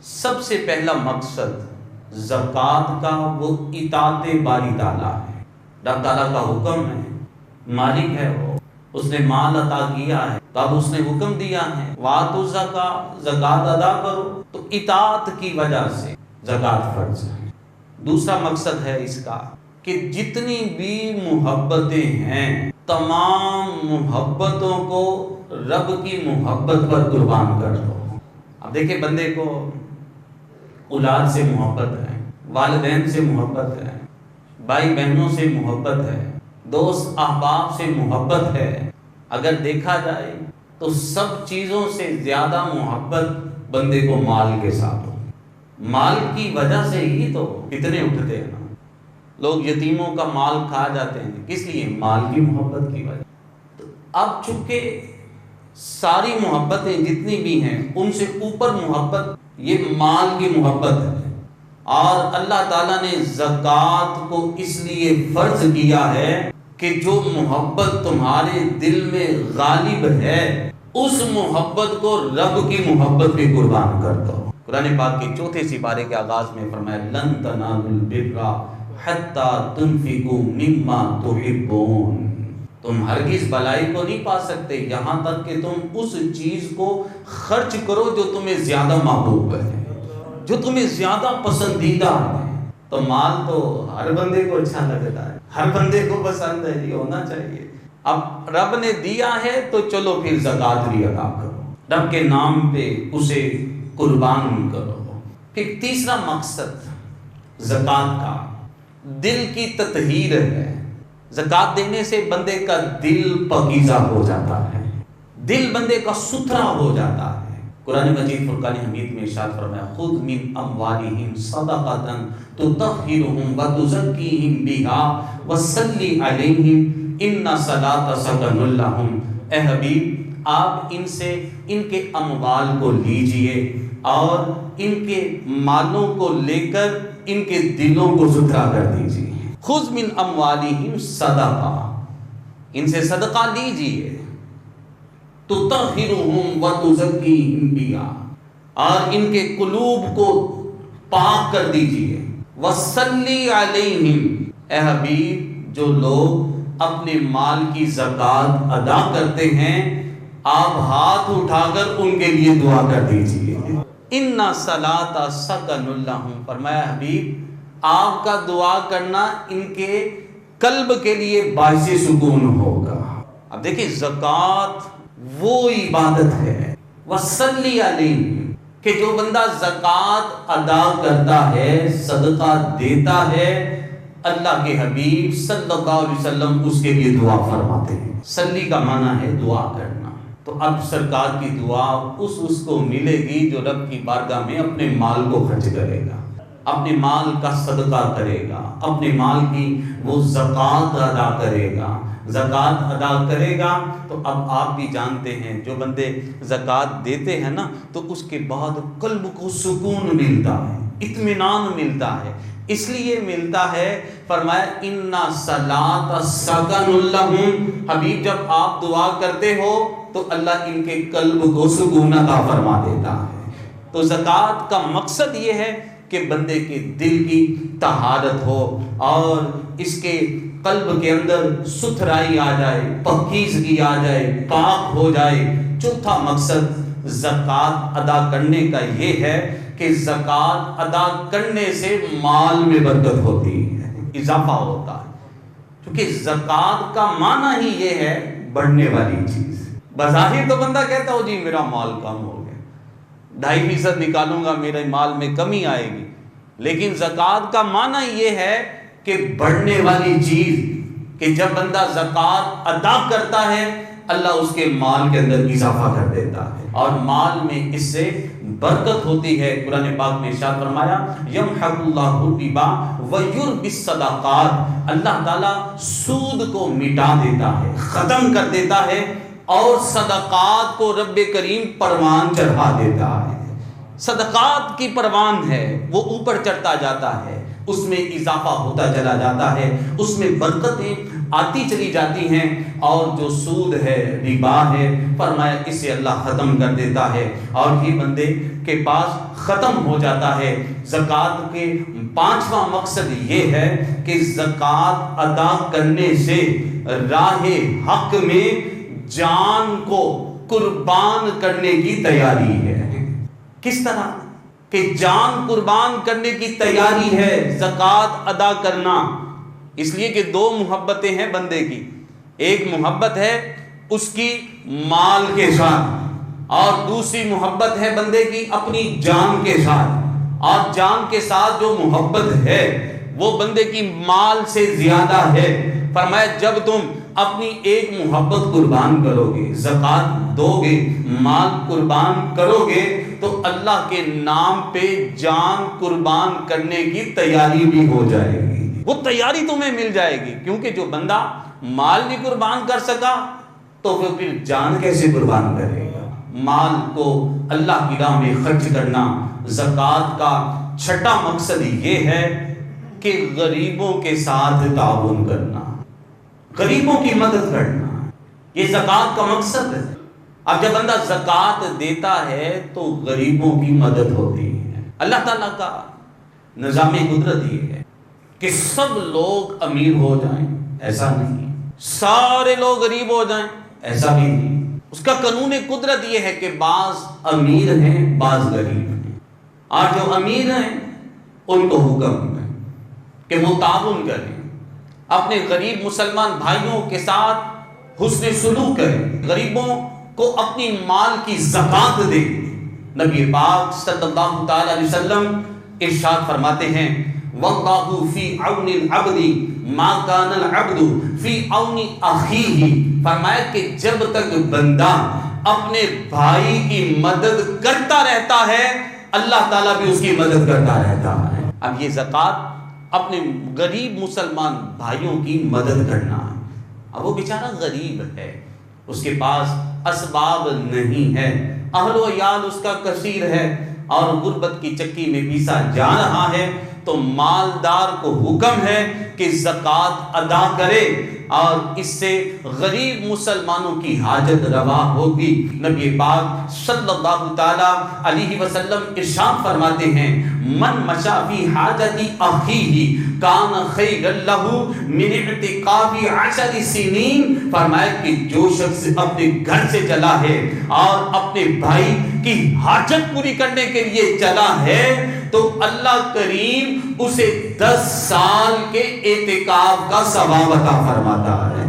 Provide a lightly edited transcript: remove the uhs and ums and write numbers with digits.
سب سے پہلا مقصد زکوٰۃ کا وہ اطاعت باری تعالیٰ ہے۔ رب تعالیٰ کا حکم ہے، مالک ہے وہ، اس نے مال عطا کیا ہے تو اب اس نے حکم دیا ہے وَآتُوا الزَّکَاۃَ، زکوٰۃ ادا کرو، تو اطاعت کی وجہ سے زکوٰۃ فرض ہے۔ دوسرا مقصد ہے اس کا کہ جتنی بھی محبتیں ہیں تمام محبتوں کو رب کی محبت پر قربان کر دو۔ اب دیکھیں بندے کو اولاد سے محبت ہے، والدین سے محبت ہے، بھائی بہنوں سے محبت ہے، دوست احباب سے محبت ہے۔ اگر دیکھا جائے تو سب چیزوں سے زیادہ محبت بندے کو مال کے ساتھ ہو۔ مال کی وجہ سے ہی تو فتنے اٹھتے ہیں نا، لوگ یتیموں کا مال کھا جاتے ہیں، کس لیے؟ مال کی محبت کی وجہ۔ تو اب چونکہ ساری محبتیں جتنی بھی ہیں ان سے اوپر محبت یہ مال کی محبت ہے، اور اللہ تعالیٰ نے زکوٰۃ کو اس لیے فرض کیا ہے کہ جو محبت تمہارے دل میں غالب ہے اس محبت کو رب کی محبت پہ قربان کر دو۔ قرآن پاک کے چوتھے سپارے کے آغاز میں فرمایا لن تنالوا البر حتی تنفقوا مما تحبون، تم ہرگز بھلائی کو نہیں پا سکتے یہاں تک کہ تم اس چیز کو خرچ کرو جو تمہیں زیادہ محبوب ہے، جو تمہیں زیادہ پسندیدہ ہے۔ تو مال تو ہر بندے کو اچھا لگتا ہے، ہر بندے کو پسند ہے، یہ ہونا چاہیے۔ اب رب نے دیا ہے تو چلو پھر زکوٰۃ بھی ادا کرو، رب کے نام پہ اسے قربان کرو۔ پھر تیسرا مقصد زکوٰۃ کا دل کی تطہیر ہے۔ زکوٰۃ دینے سے بندے کا دل پاکیزہ ہو جاتا ہے، دل بندے کا ستھرا ہو جاتا ہے۔ قرآن مجید فرقان حمید میں ارشاد فرمایا خذ من اموالہم صدقۃ تطہرہم وتزکیہم بہا وصلی علیہم ان صلاۃ سکن لہم۔ اے حبیب آپ ان سے ان کے اموال کو لیجئے اور ان کے مالوں کو لے کر ان کے دلوں کو ستھرا کر دیجئے۔ خذ من اموالہم صدقہ، ان سے صدقہ لیجئے، تطہرہم وتزکیہم بہا، اور ان کے قلوب کو پاک کر دیجئے، وصلی علیہم۔ اے حبیب جو لوگ اپنے مال کی زکوٰۃ ادا کرتے ہیں آپ ہاتھ اٹھا کر ان کے لیے دعا کر دیجئے۔ ان صلاۃ سکن لہم، فرمایا حبیب آپ کا دعا کرنا ان کے قلب کے لیے باعث سکون ہوگا۔ اب دیکھیں زکوٰۃ وہ عبادت ہے وصلی علیہ کہ جو بندہ زکوٰۃ ادا کرتا ہے، صدقہ دیتا ہے، اللہ کے حبیب صلی اللہ علیہ وسلم اس کے لیے دعا فرماتے ہیں۔ صلی کا معنی ہے دعا کرنا، تو اب سرکار کی دعا اس کو ملے گی جو رب کی بارگاہ میں اپنے مال کو خرچ کرے گا، اپنے مال کا صدقہ کرے گا، اپنے مال کی وہ زکوٰۃ ادا کرے گا، زکوٰۃ ادا کرے گا۔ تو اب آپ بھی جانتے ہیں جو بندے زکوٰۃ دیتے ہیں نا تو اس کے بعد قلب کو سکون ملتا ہے، اطمینان ملتا ہے، اس لیے ملتا ہے فرمایا ان صلاۃ سکن لہم۔ حبیب جب آپ دعا کرتے ہو تو اللہ ان کے قلب کو سکون عطا فرما دیتا ہے۔ تو زکوٰۃ کا مقصد یہ ہے کہ بندے کے دل کی طہارت ہو اور اس کے قلب کے اندر ستھرائی آ جائے، پاکیزگی آ جائے، پاک ہو جائے۔ چوتھا مقصد زکوٰۃ ادا کرنے کا یہ ہے کہ زکوٰۃ ادا کرنے سے مال میں برکت ہوتی ہے، اضافہ ہوتا ہے، کیونکہ زکوٰۃ کا معنی ہی یہ ہے بڑھنے والی چیز۔ بظاہر تو بندہ کہتا ہو جی میرا مال کم ہو گیا، 2.5% نکالوں گا میرے مال میں کمی آئے گی، لیکن زکوٰۃ کا معنی یہ ہے کہ بڑھنے والی چیز، کہ جب بندہ زکوٰۃ ادا کرتا ہے اللہ اس کے مال کے اندر اضافہ کر دیتا ہے اور مال میں اس سے برکت ہوتی ہے۔ قرآن پاک میں ارشاد فرمایا یمحق اللہ الربا ویربی الصدقات، اللہ تعالیٰ سود کو مٹا دیتا ہے، ختم کر دیتا ہے، اور صدقات کو رب کریم پروان چڑھا دیتا ہے۔ صدقات کی پروان ہے، وہ اوپر چڑھتا جاتا ہے، اس میں اضافہ ہوتا چلا جاتا ہے، اس میں برکتیں آتی چلی جاتی ہیں، اور جو سود ہے، ربا ہے، فرمایا اسے اللہ ختم کر دیتا ہے اور یہ بندے کے پاس ختم ہو جاتا ہے۔ زکوٰۃ کے 5واں مقصد یہ ہے کہ زکوٰۃ ادا کرنے سے راہ حق میں جان کو قربان کرنے کی تیاری ہے۔ کس طرح کہ جان قربان کرنے کی تیاری ہے زکوٰۃ ادا کرنا، اس لیے کہ دو محبتیں ہیں بندے کی، ایک محبت ہے اس کی مال کے ساتھ اور دوسری محبت ہے بندے کی اپنی جان کے ساتھ، اور جان کے ساتھ جو محبت ہے وہ بندے کی مال سے زیادہ ہے۔ فرمایا جب تم اپنی ایک محبت قربان کرو گے، زکوٰۃ دو گے، مال قربان کرو گے، تو اللہ کے نام پہ جان قربان کرنے کی تیاری بھی ہو جائے گی، وہ تیاری تمہیں مل جائے گی، کیونکہ جو بندہ مال نہیں قربان کر سکا تو وہ پھر جان کیسے قربان کرے گا۔ مال کو اللہ کی راہ میں خرچ کرنا۔ زکوٰۃ کا چھٹا مقصد یہ ہے کہ غریبوں کے ساتھ تعاون کرنا، غریبوں کی مدد کرنا، یہ زکوٰۃ کا مقصد ہے۔ اب جب بندہ زکوٰۃ دیتا ہے تو غریبوں کی مدد ہوتی ہے۔ اللہ تعالیٰ کا نظام قدرت یہ ہے کہ سب لوگ امیر ہو جائیں، ایسا نہیں، سارے لوگ غریب ہو جائیں، ایسا بھی نہیں۔ اس کا قانون قدرت یہ ہے کہ بعض امیر ہیں، بعض غریب ہیں، اور جو امیر ہیں ان کو حکم ہے کہ وہ تعاون کریں، اپنے غریب مسلمان بھائیوں کے ساتھ حسن سلوک کریں، غریبوں کو اپنی مال کی زکوٰۃ دیں۔ نبی پاک صلی اللہ تعالی علیہ وسلم ارشاد فرماتے ہیں واللہ فی عون العبد ما کان العبد فی عون اخیہ، فرمایا کہ جب تک بندہ اپنے بھائی کی مدد کرتا رہتا ہے اللہ تعالیٰ بھی اس کی مدد کرتا رہتا ہے۔ اب یہ زکوٰۃ اپنے غریب مسلمان بھائیوں کی مدد کرنا، اب وہ بیچارہ غریب ہے، اس کے پاس اسباب نہیں ہے، اہل و عیال اس کا کثیر ہے اور غربت کی چکی میں پیسا جا رہا ہے، تو مالدار کو حکم ہے کہ زکوٰۃ ادا کرے اور اس سے غریب مسلمانوں کی حاجت روا ہوگی۔ نبی پاک صلی اللہ تعالی علیہ وسلم ارشاد فرماتے ہیں من مشى فی حاجت اخیہ کان خیرا لہ من اعتکاف 10 سنین، فرمایا کہ جو شخص اپنے گھر سے چلا ہے اور اپنے بھائی کی حاجت پوری کرنے کے لیے چلا ہے تو اللہ کریم اسے 10 سال کے اعتکاف کا ثواب عطا فرماتا ہے۔